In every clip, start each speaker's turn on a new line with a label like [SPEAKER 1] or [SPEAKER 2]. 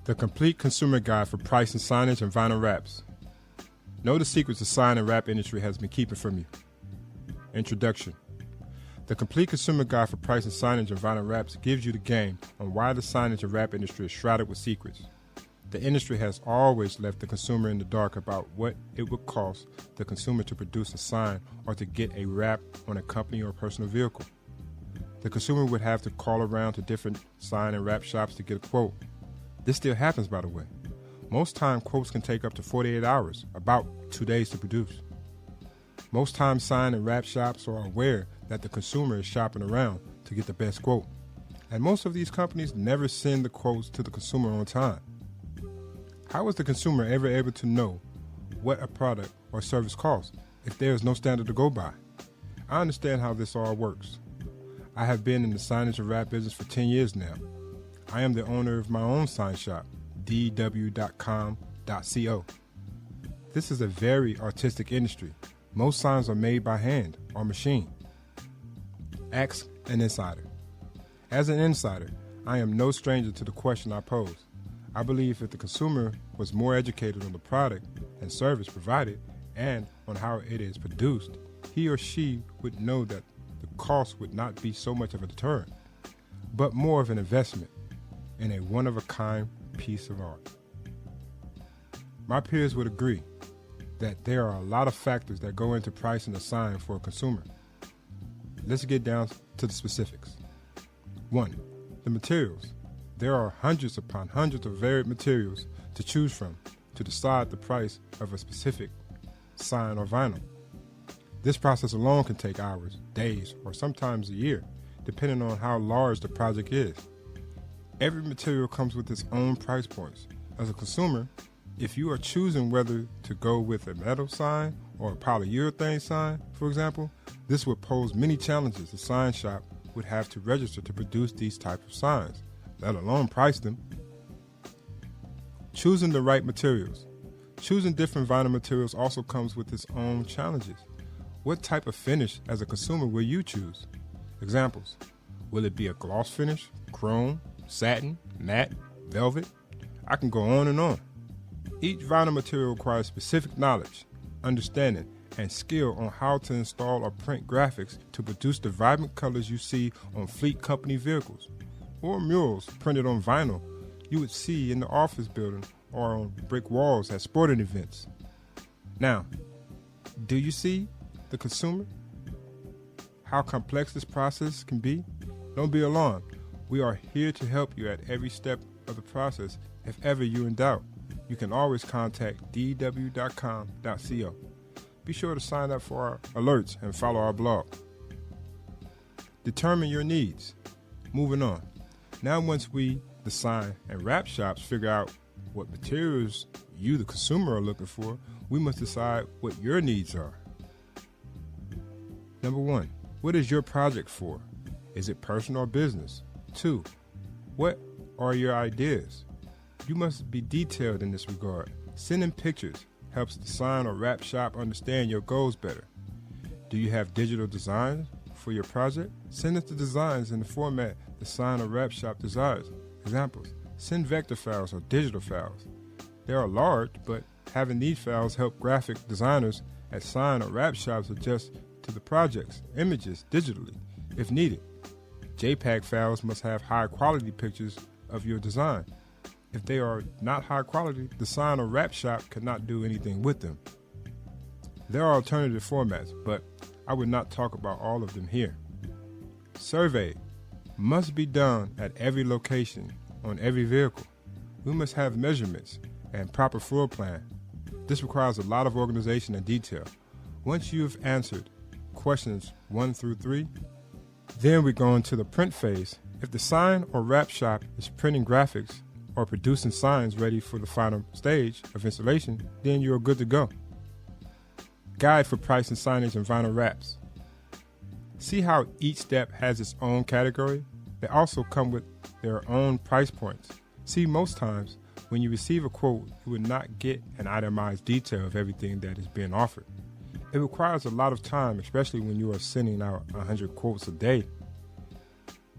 [SPEAKER 1] The complete consumer guide for price and signage and vinyl wraps. Know the secrets the sign and wrap industry has been keeping from you. Introduction. The complete consumer guide for price and signage and vinyl wraps gives you the game on why the signage and wrap industry is shrouded with secrets. The industry has always left the consumer in the dark about what it would cost the consumer to produce a sign or to get a wrap on a company or personal vehicle. The consumer would have to call around to different sign and wrap shops to get a quote. This still happens, by the way. Most time, quotes can take up to 48 hours, about 2 days to produce. Most times, sign and wrap shops are aware that the consumer is shopping around to get the best quote. And most of these companies never send the quotes to the consumer on time. How is the consumer ever able to know what a product or service costs if there is no standard to go by? I understand how this all works. I have been in the signage and wrap business for 10 years now. I am the owner of my own sign shop, dw.com.co. This is a very artistic industry. Most signs are made by hand or machine. Ask an insider. As an insider, I am no stranger to the question I pose. I believe if the consumer was more educated on the product and service provided and on how it is produced, he or she would know that the cost would not be so much of a deterrent, but more of an investment in a one-of-a-kind piece of art. My peers would agree that there are a lot of factors that go into pricing a sign for a consumer. Let's get down to the specifics. 1. The materials. There are hundreds upon hundreds of varied materials to choose from to decide the price of a specific sign or vinyl. This process alone can take hours, days, or sometimes a year, depending on how large the project is. Every material comes with its own price points. As a consumer, if you are choosing whether to go with a metal sign or a polyurethane sign, for example, this would pose many challenges the sign shop would have to register to produce these types of signs, let alone price them. Choosing the right materials. Choosing different vinyl materials also comes with its own challenges. What type of finish as a consumer will you choose? Examples. Will it be a gloss finish, chrome, satin, matte, velvet? I can go on and on. Each vinyl material requires specific knowledge, understanding, and skill on how to install or print graphics to produce the vibrant colors you see on fleet company vehicles, or murals printed on vinyl you would see in the office building or on brick walls at sporting events. Now, do you see the consumer? How complex this process can be? Don't be alarmed. We are here to help you at every step of the process. If ever you're in doubt, you can always contact dw.com.co. Be sure to sign up for our alerts and follow our blog. Determine your needs. Moving on. Now once we, the sign and wrap shops, figure out what materials you, the consumer, are looking for, we must decide what your needs are. Number 1, what is your project for? Is it personal or business? 2, what are your ideas? You must be detailed in this regard. Sending pictures helps the sign or wrap shop understand your goals better. Do you have digital designs for your project? Send us the designs in the format the sign or wrap shop desires. Examples, send vector files or digital files. They are large, but having these files help graphic designers at sign or wrap shops adjust to the project's images digitally if needed. JPEG files must have high quality pictures of your design. If they are not high quality, the sign or wrap shop cannot do anything with them. There are alternative formats, but I would not talk about all of them here. Survey must be done at every location on every vehicle. We must have measurements and proper floor plan. This requires a lot of organization and detail. Once you've answered questions 1 through 3, then we go into the print phase. If the sign or wrap shop is printing graphics or producing signs ready for the final stage of installation, then you're good to go. Guide for price and signage and vinyl wraps. See how each step has its own category? They also come with their own price points. See, most times when you receive a quote, you will not get an itemized detail of everything that is being offered. It requires a lot of time, especially when you are sending out 100 quotes a day.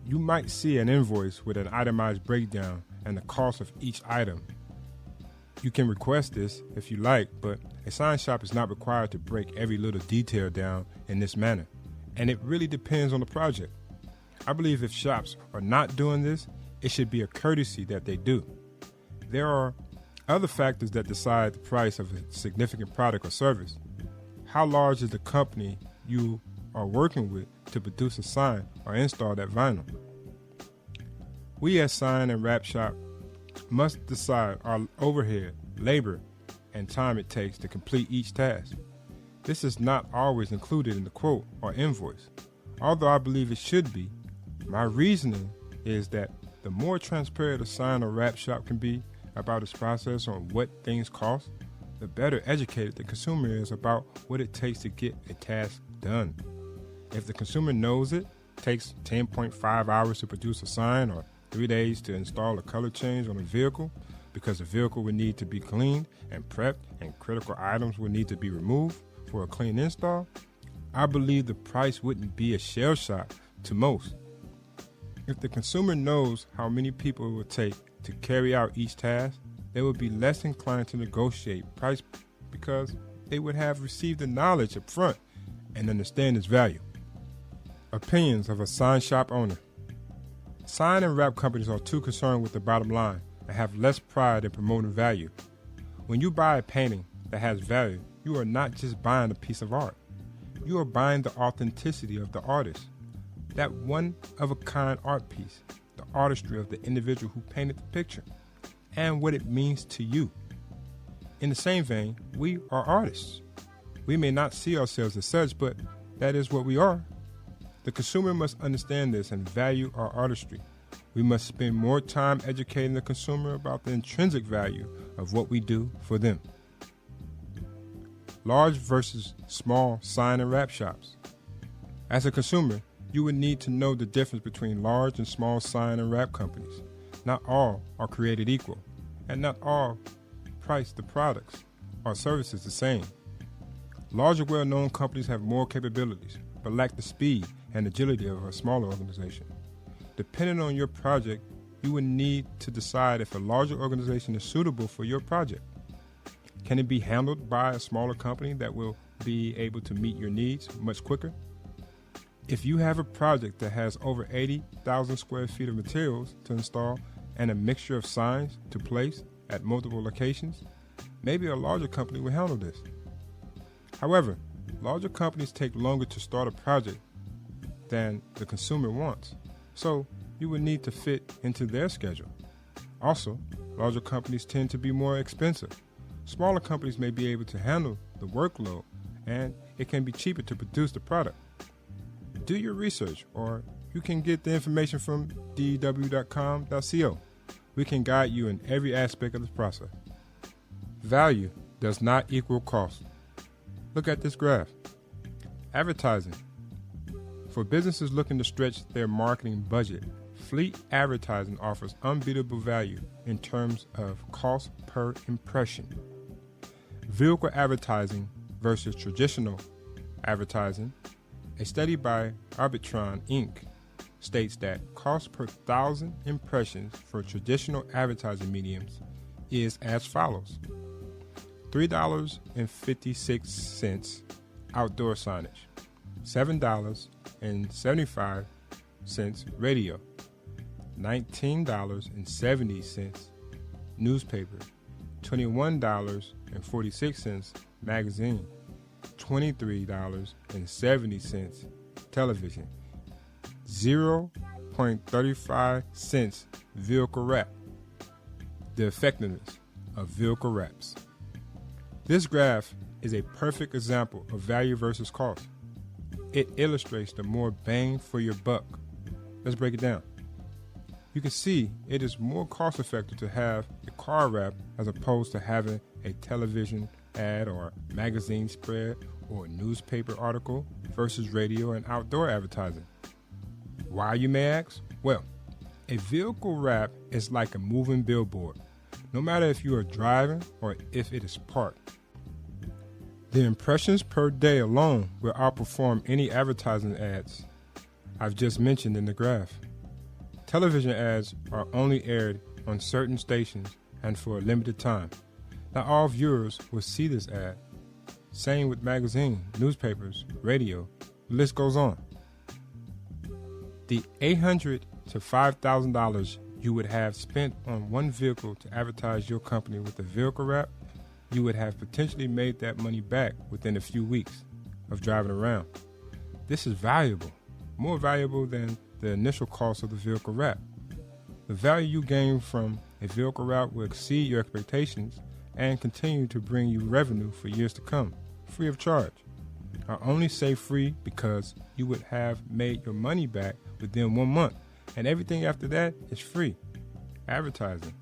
[SPEAKER 1] You might see an invoice with an itemized breakdown and the cost of each item. You can request this if you like, but a sign shop is not required to break every little detail down in this manner, and it really depends on the project. I believe if shops are not doing this, it should be a courtesy that they do. There are other factors that decide the price of a significant product or service. How large is the company you are working with to produce a sign or install that vinyl? We as sign and wrap shop must decide our overhead, labor, and time it takes to complete each task. This is not always included in the quote or invoice, although I believe it should be. My reasoning is that the more transparent a sign or wrap shop can be about its process on what things cost, the better educated the consumer is about what it takes to get a task done. If the consumer knows it takes 10.5 hours to produce a sign or 3 days to install a color change on a vehicle because the vehicle would need to be cleaned and prepped and critical items would need to be removed for a clean install, I believe the price wouldn't be a shell shock to most. If the consumer knows how many people it would take to carry out each task, they would be less inclined to negotiate price because they would have received the knowledge up front and understand its value. Opinions of a sign shop owner. Sign and wrap companies are too concerned with the bottom line and have less pride in promoting value. When you buy a painting that has value, you are not just buying a piece of art. You are buying the authenticity of the artist, that one-of-a-kind art piece, the artistry of the individual who painted the picture, and what it means to you. In the same vein, we are artists. We may not see ourselves as such, but that is what we are. The consumer must understand this and value our artistry. We must spend more time educating the consumer about the intrinsic value of what we do for them. Large versus small sign and wrap shops. As a consumer, you would need to know the difference between large and small sign and wrap companies. Not all are created equal, and not all price the products or services the same. Larger, well-known companies have more capabilities, but lack the speed and agility of a smaller organization. Depending on your project, you would need to decide if a larger organization is suitable for your project. Can it be handled by a smaller company that will be able to meet your needs much quicker? If you have a project that has over 80,000 square feet of materials to install and a mixture of signs to place at multiple locations, maybe a larger company will handle this. However, larger companies take longer to start a project than the consumer wants, so you would need to fit into their schedule. Also, larger companies tend to be more expensive. Smaller companies may be able to handle the workload, and it can be cheaper to produce the product. Do your research, or you can get the information from dew.com.co. We can guide you in every aspect of the process. Value does not equal cost. Look at this graph. Advertising. For businesses looking to stretch their marketing budget, fleet advertising offers unbeatable value in terms of cost per impression. Vehicle advertising versus traditional advertising. A study by Arbitron, Inc. states that cost per 1,000 impressions for traditional advertising mediums is as follows. $3.56 outdoor signage, $7.75 radio, $19.70 newspaper, $21.46 magazine, $23.70 television, 0.35 cents vehicle wrap. The effectiveness of vehicle wraps. This graph is a perfect example of value versus cost. It illustrates the more bang for your buck. Let's break it down. You can see it is more cost effective to have a car wrap as opposed to having a television ad or magazine spread or newspaper article versus radio and outdoor advertising. Why, you may ask? Well, a vehicle wrap is like a moving billboard, no matter if you are driving or if it is parked. The impressions per day alone will outperform any advertising ads I've just mentioned in the graph. Television ads are only aired on certain stations and for a limited time. Not all viewers will see this ad. Same with magazines, newspapers, radio, the list goes on. The $800 to $5,000 you would have spent on one vehicle to advertise your company with a vehicle wrap, you would have potentially made that money back within a few weeks of driving around. This is valuable, more valuable than the initial cost of the vehicle wrap. The value you gain from a vehicle wrap will exceed your expectations and continue to bring you revenue for years to come, free of charge. I only say free because you would have made your money back within 1 month, and everything after that is free. Advertising.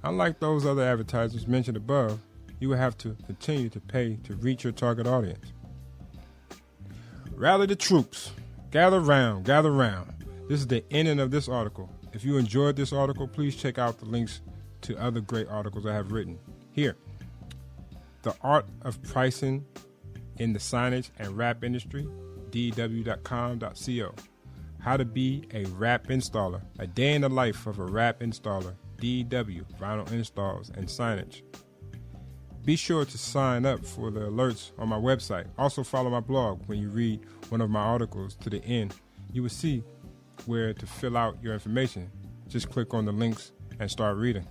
[SPEAKER 1] Unlike those other advertisers mentioned above, you will have to continue to pay to reach your target audience. Rally the troops. Gather round, gather round. This is the ending of this article. If you enjoyed this article, please check out the links to other great articles I have written. Here, The Art of Pricing in the Signage and Wrap Industry, dw.com.co. How to be a wrap installer, a day in the life of a wrap installer, DW, vinyl installs and signage. Be sure to sign up for the alerts on my website. Also follow my blog. When you read one of my articles to the end, you will see where to fill out your information. Just click on the links and start reading.